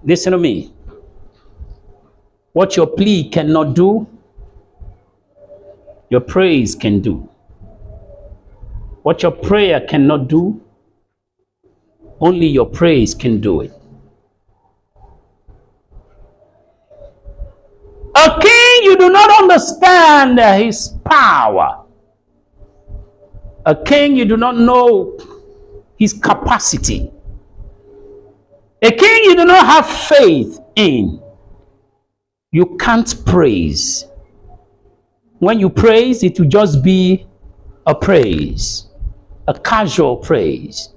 Listen to me. What your plea cannot do, your praise can do. What your prayer cannot do, only your praise can do it. A king, you do not understand his power. A king, you do not know his capacity. A king you do not have faith in, you can't praise. When you praise, it will just be a praise, a casual praise.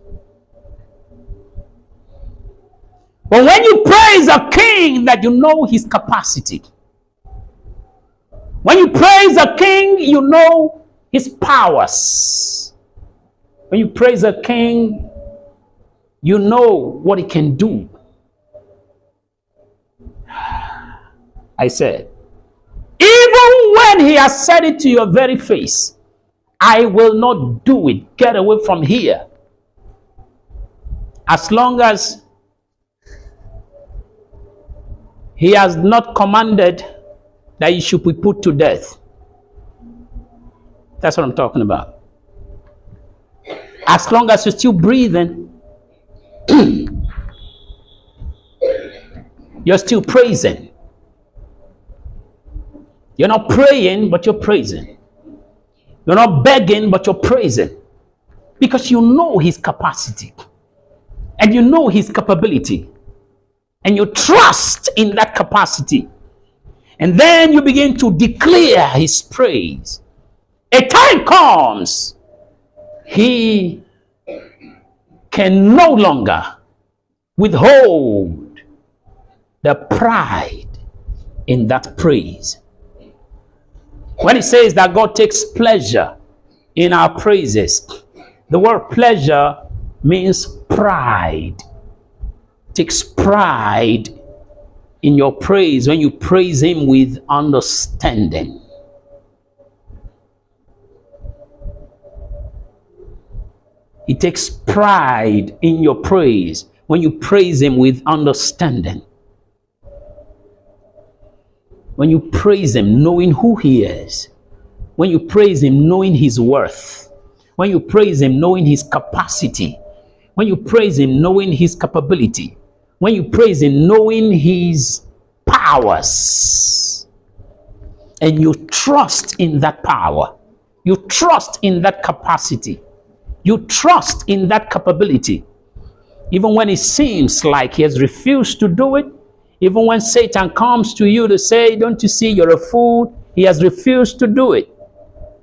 But when you praise a king that you know his capacity, when you praise a king, you know his powers. When you praise a king, you know what he can do. I said, even when he has said it to your very face, I will not do it. Get away from here. As long as he has not commanded that you should be put to death. That's what I'm talking about. As long as you're still breathing, you're still praising. You're not praying, but you're praising. You're not begging, but you're praising. Because you know his capacity. And you know his capability. And you trust in that capacity. And then you begin to declare his praise. A time comes, he can no longer withhold the pride in that praise. When it says that God takes pleasure in our praises, the word pleasure means pride. Takes pride in your praise when you praise him with understanding. He takes pride in your praise when you praise him with understanding. When you praise him knowing who he is. When you praise him knowing his worth. When you praise him knowing his capacity. When you praise him knowing his capability. When you praise him knowing his powers. And you trust in that power. You trust in that capacity. You trust in that capability. Even when it seems like he has refused to do it. Even when Satan comes to you to say, don't you see you're a fool? He has refused to do it.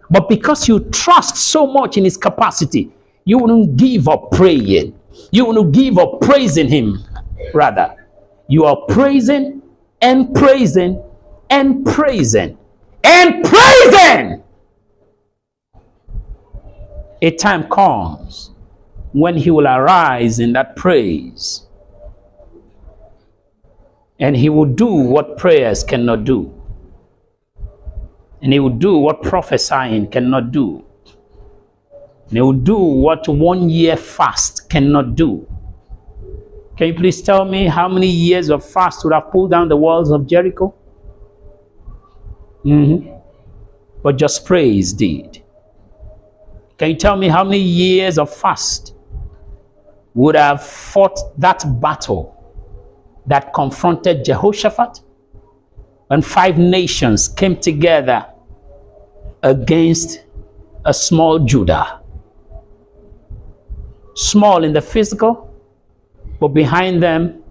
But because you trust so much in his capacity, you wouldn't give up praying. You wouldn't give up praising him. Rather, you are praising and praising and praising and praising. A time comes when he will arise in that praise. And he will do what prayers cannot do. And he will do what prophesying cannot do. And he will do what 1 year fast cannot do. Can you please tell me how many years of fast would have pulled down the walls of Jericho? But just praise did. Can you tell me how many years of fast would have fought that battle that confronted Jehoshaphat when 5 nations came together against a small Judah? Small in the physical, but behind them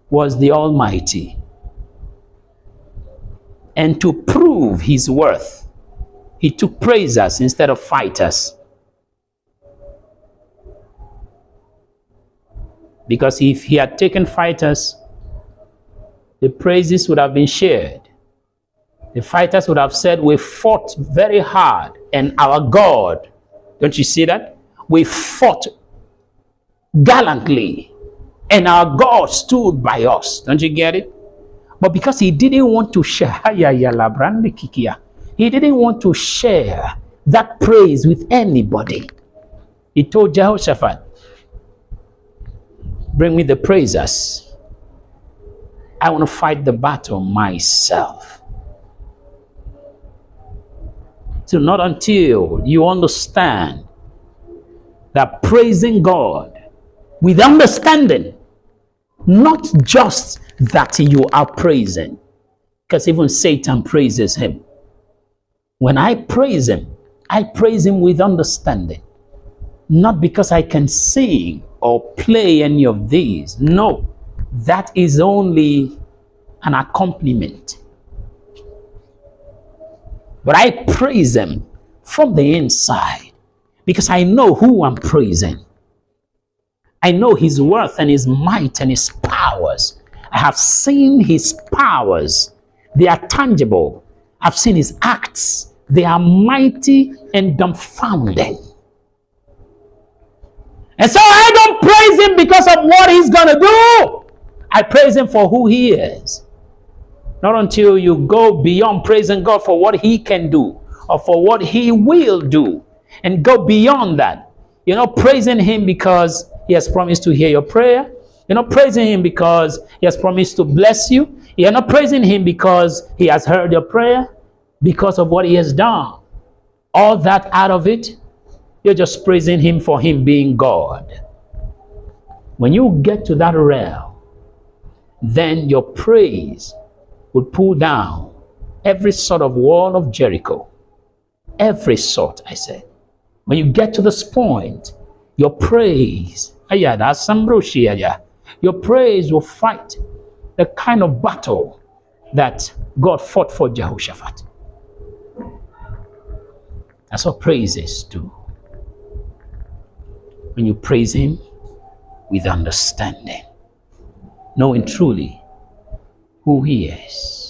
was the Almighty. And to prove his worth, he took praisers instead of fighters. Because if he had taken fighters, the praises would have been shared. The fighters would have said, we fought very hard and our God, don't you see that? We fought gallantly and our God stood by us. Don't you get it? But because he didn't want to share, he didn't want to share that praise with anybody. He told Jehoshaphat, bring me the praisers. I want to fight the battle myself. So not until you understand that praising God with understanding, not just that you are praising, because even Satan praises him. When I praise him with understanding, not because I can sing or play any of these. No, that is only an accompaniment. But I praise him from the inside because I know who I'm praising. I know his worth and his might and his powers. I have seen his powers. They are tangible. I've seen his acts. They are mighty and dumbfounding. And so I don't praise him because of what he's going to do. I praise him for who he is. Not until you go beyond praising God for what he can do or for what he will do and go beyond that. You're not praising him because he has promised to hear your prayer. You're not praising him because he has promised to bless you. You're not praising him because he has heard your prayer, because of what he has done. All that out of it, you're just praising him for him being God. When you get to that realm, then your praise will pull down every sort of wall of Jericho. Every sort, I said. When you get to this point, your praise, your praise will fight the kind of battle that God fought for Jehoshaphat. That's what praises do. When you praise him with understanding, knowing truly who he is.